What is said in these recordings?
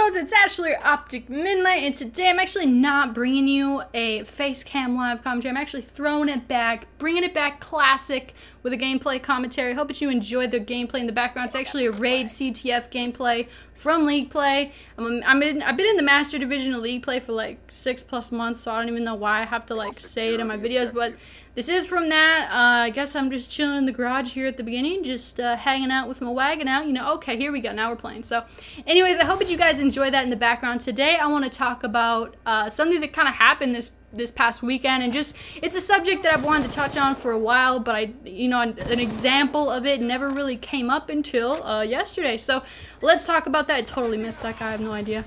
bros, it's Ashley, Optic Midnight, and today I'm actually not bringing you a face cam live commentary. I'm actually throwing it back, bringing it back classic with a gameplay commentary. Hope that you enjoyed the gameplay in the background. It's actually a Raid CTF gameplay from League Play. I've been in the Master Division of League Play for like 6+ months, so I don't even know why I have to like say it in my videos, but this is from that. I guess I'm just chilling in the garage here at the beginning, just hanging out with my wagon out, you know. Okay, here we go, now we're playing. So anyways, I hope that you guys enjoy that in the background. Today I want to talk about something that kind of happened this past weekend, and just, it's a subject that I've wanted to touch on for a while, but an example of it never really came up until yesterday. So let's talk about that. I totally missed that guy, I have no idea.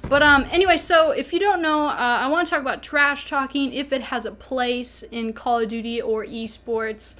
But anyway, so if you don't know, I want to talk about trash talking, if it has a place in Call of Duty or esports,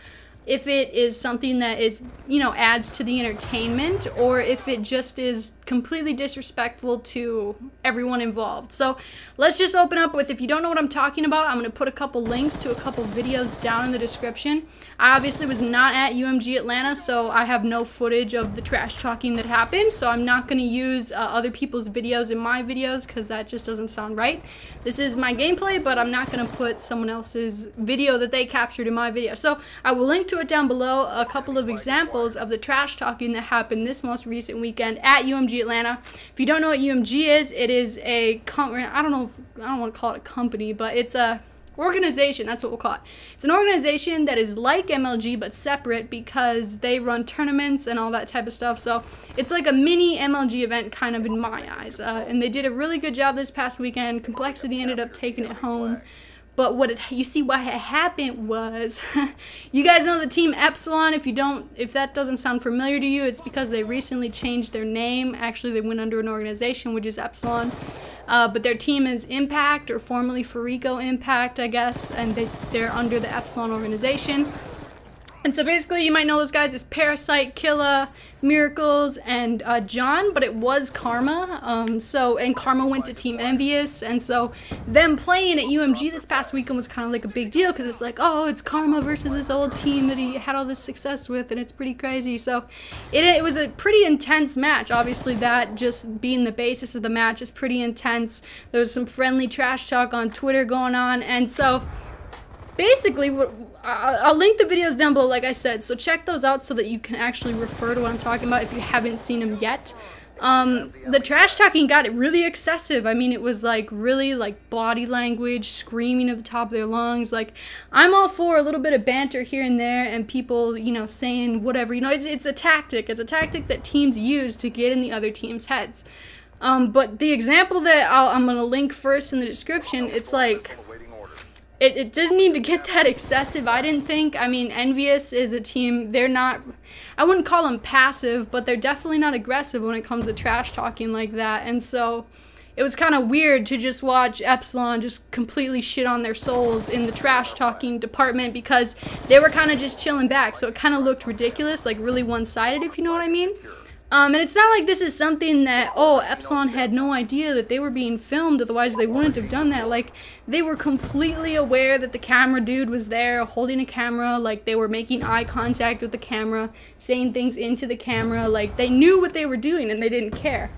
if it is something that is, you know, adds to the entertainment, or if it just is completely disrespectful to everyone involved. So let's just open up with, if you don't know what I'm talking about, I'm going to put a couple links to a couple videos down in the description. I obviously was not at UMG Atlanta, so I have no footage of the trash talking that happened, so I'm not going to use other people's videos in my videos, because that just doesn't sound right. This is my gameplay, but I'm not going to put someone else's video that they captured in my video. So I will link to it down below, a couple of examples of the trash talking that happened this most recent weekend at UMG Atlanta. If you don't know what UMG is, it is a I don't want to call it a company, but it's a organization. That's what we'll call it. It's an organization that is like MLG but separate, because they run tournaments and all that type of stuff. So it's like a mini MLG event kind of in my eyes, and they did a really good job this past weekend. Complexity ended up taking it home. But you see what had happened was, you guys know the team Epsilon. If that doesn't sound familiar to you, it's because they recently changed their name. Actually, they went under an organization, which is Epsilon. But their team is Impact, or formerly Farico Impact, I guess, and they're under the Epsilon organization. And so basically, you might know those guys as Parasite, Killa, Miracles, and John, but it was Karma. And Karma went to Team Envious, and so them playing at UMG this past weekend was kind of like a big deal, because it's like, oh, it's Karma versus this old team that he had all this success with, and it's pretty crazy. So it was a pretty intense match. Obviously, that just being the basis of the match is pretty intense. There was some friendly trash talk on Twitter going on, and so basically, I'll link the videos down below, like I said, so check those out so that you can actually refer to what I'm talking about if you haven't seen them yet. The trash talking got really excessive. I mean, it was like really like body language, screaming at the top of their lungs. Like, I'm all for a little bit of banter here and there, and people, you know, saying whatever. You know, it's a tactic. It's a tactic that teams use to get in the other team's heads. But the example that I'm going to link first in the description, it's like, it didn't need to get that excessive, I didn't think. I mean, Envious is a team, they're not, I wouldn't call them passive, but they're definitely not aggressive when it comes to trash talking like that. And so it was kind of weird to just watch Epsilon just completely shit on their souls in the trash talking department, because they were kind of just chilling back. So it kind of looked ridiculous, like really one-sided, if you know what I mean. And it's not like this is something that, oh, Epsilon had no idea that they were being filmed, otherwise they wouldn't have done that. Like, they were completely aware that the camera dude was there holding a camera, like they were making eye contact with the camera, saying things into the camera, like they knew what they were doing and they didn't care.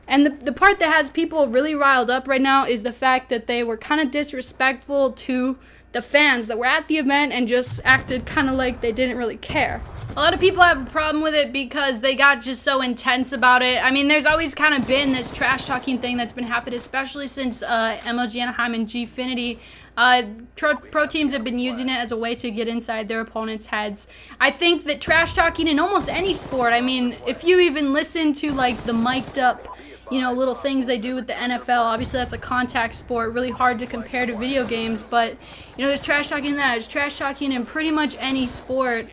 And the part that has people really riled up right now is the fact that they were kind of disrespectful to the fans that were at the event and just acted kind of like they didn't really care. A lot of people have a problem with it because they got just so intense about it. I mean, there's always kind of been this trash talking thing that's been happening, especially since MLG Anaheim and Gfinity. Pro teams have been using it as a way to get inside their opponents' heads. I think that trash talking in almost any sport, I mean, if you even listen to like the mic'd up, you know, little things they do with the NFL, obviously that's a contact sport, really hard to compare to video games, but, you know, there's trash talking in that, there's trash talking in pretty much any sport.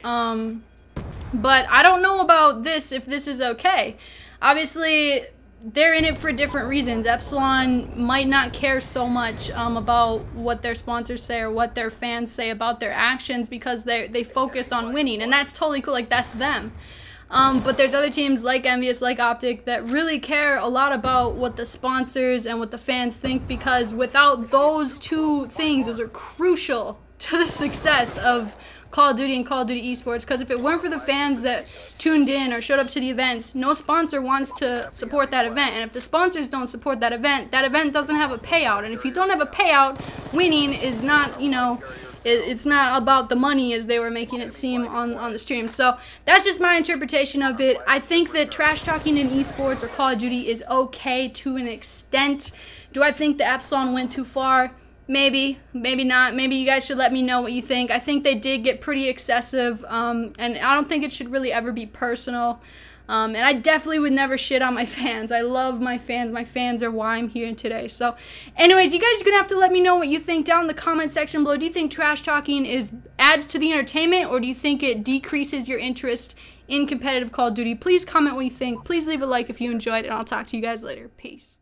But I don't know about this, if this is okay. Obviously, they're in it for different reasons. Epsilon might not care so much about what their sponsors say or what their fans say about their actions, because they focus on winning, and that's totally cool, like that's them. But there's other teams like Envious, like Optic, that really care a lot about what the sponsors and what the fans think, because without those two things, those are crucial to the success of Call of Duty and Call of Duty esports, because if it weren't for the fans that tuned in or showed up to the events, no sponsor wants to support that event. And if the sponsors don't support that event doesn't have a payout. And if you don't have a payout, winning is not, you know, it's not about the money as they were making it seem on the stream. So that's just my interpretation of it. I think that trash talking in esports or Call of Duty is okay to an extent. Do I think the Epsilon went too far? Maybe, maybe not. Maybe you guys should let me know what you think. I think they did get pretty excessive, and I don't think it should really ever be personal. And I definitely would never shit on my fans. I love my fans. My fans are why I'm here today. So, anyways, you guys are going to have to let me know what you think down in the comment section below. Do you think trash talking adds to the entertainment, or do you think it decreases your interest in competitive Call of Duty? Please comment what you think. Please leave a like if you enjoyed, and I'll talk to you guys later. Peace.